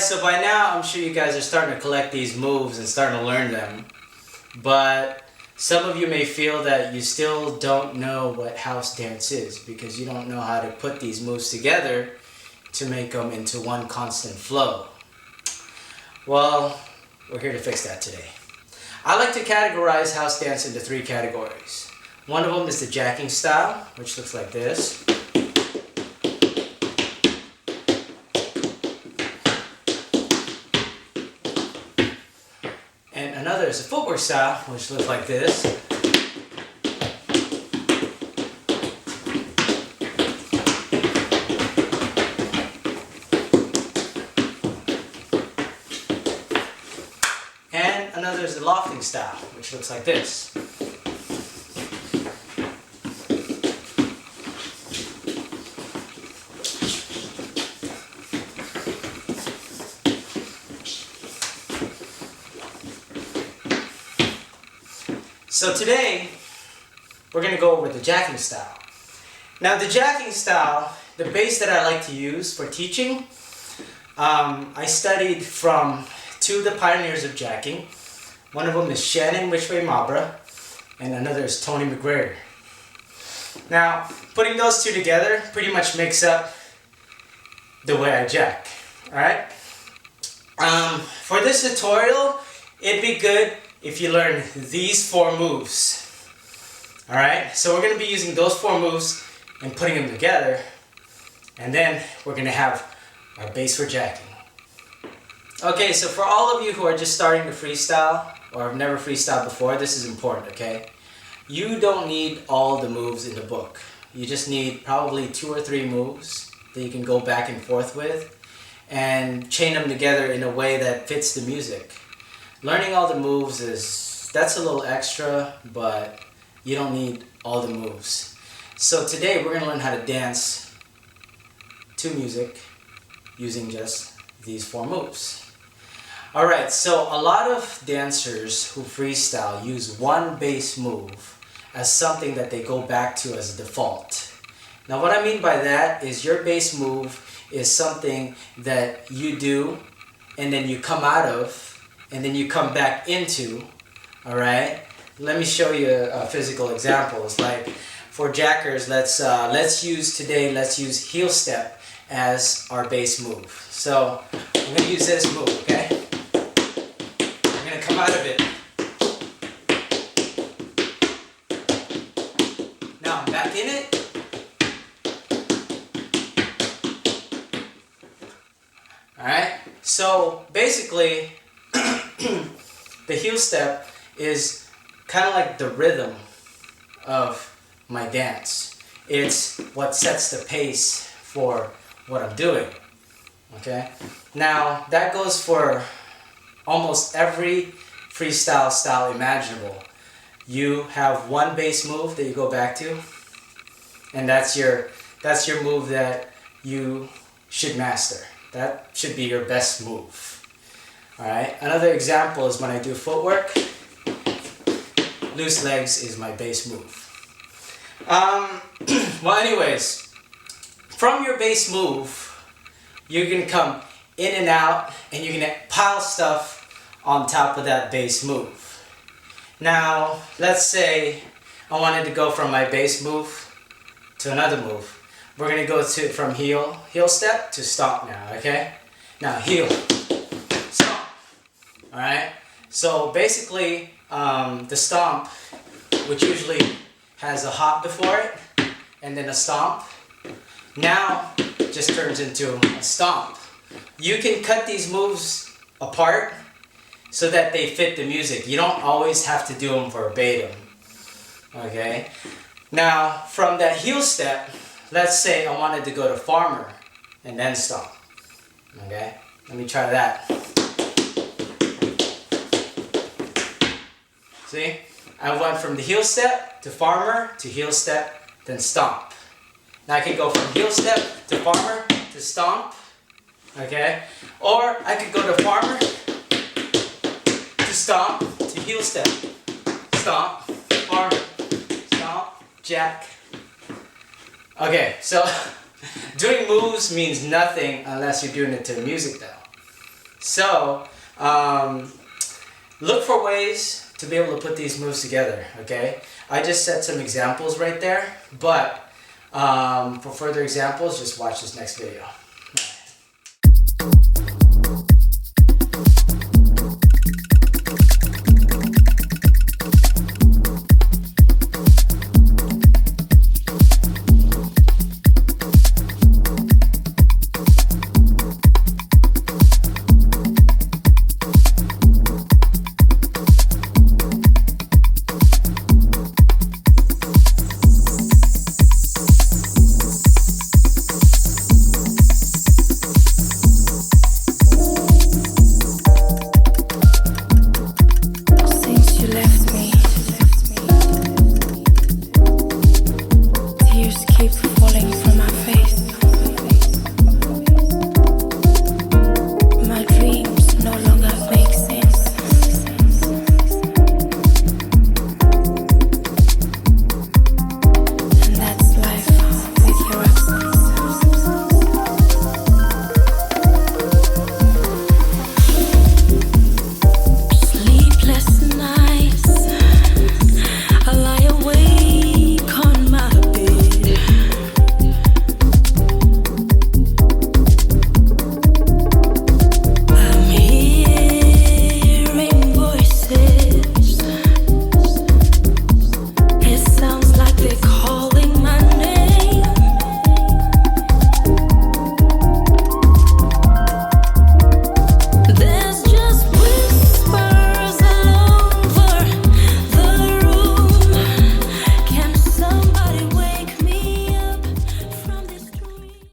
so by now I'm sure you guys are starting to collect these moves and starting to learn them. But some of you may feel that you still don't know what house dance is because you don't know how to put these moves together to make them into one constant flow. Well, we're here to fix that today. I like to categorize house dance into 3 categories. One of them is the jacking style, which looks like this. And another is a footwork style, which looks like this. And another is the lofting style, which looks like this. So today, we're going to go over the jacking style. Now the jacking style, the base that I like to use for teaching, I studied from 2 of the pioneers of jacking. One of them is Shannon Whichway Mabra, and another is Tony McGregor. Now, putting those 2 together pretty much makes up the way I jack. Alright? For this tutorial, it'd be good if you learn these 4 moves. Alright, so we're going to be using those 4 moves and putting them together, and then we're going to have our base for jacking. Okay, so for all of you who are just starting to freestyle or have never freestyled before, this is important, okay? You don't need all the moves in the book. You just need probably 2 or 3 moves that you can go back and forth with and chain them together in a way that fits the music. Learning all the moves that's a little extra, but you don't need all the moves. So today we're going to learn how to dance to music using just these 4 moves. Alright, so a lot of dancers who freestyle use one bass move as something that they go back to as a default. Now what I mean by that is your bass move is something that you do and then you come out of and then you come back into. Alright, let me show you a physical examples. Like for jackers, let's use heel step as our bass move. So I'm going to use this move, okay? I'm going to come out of it. Now I'm back in it. Alright, so basically the heel step is kind of like the rhythm of my dance. It's what sets the pace for what I'm doing. Okay? Now, that goes for almost every freestyle style imaginable. You have one bass move that you go back to, and that's your move that you should master. That should be your best move. Alright, another example is when I do footwork. Loose legs is my bass move. Well anyways, from your bass move, you're going to come in and out and you're going to pile stuff on top of that bass move. Now, let's say I wanted to go from my bass move to another move. We're going to go from heel step to stomp now, okay? Now heel, stomp. Alright, so basically the stomp, which usually has a hop before it and then a stomp, now just turns into a stomp. You can cut these moves apart so that they fit the music. You don't always have to do them verbatim. Okay, now from that heel step, let's say I wanted to go to farmer and then stomp. Okay, let me try that. See? I went from the heel step to farmer to heel step, then stomp. Now I can go from heel step to farmer to stomp. Okay? Or I could go to farmer to stomp to heel step. Stomp, farmer, stomp, jack. Okay, so doing moves means nothing unless you're doing it to music though. So, look for ways to be able to put these moves together, okay? I just set some examples right there, but for further examples, just watch this next video.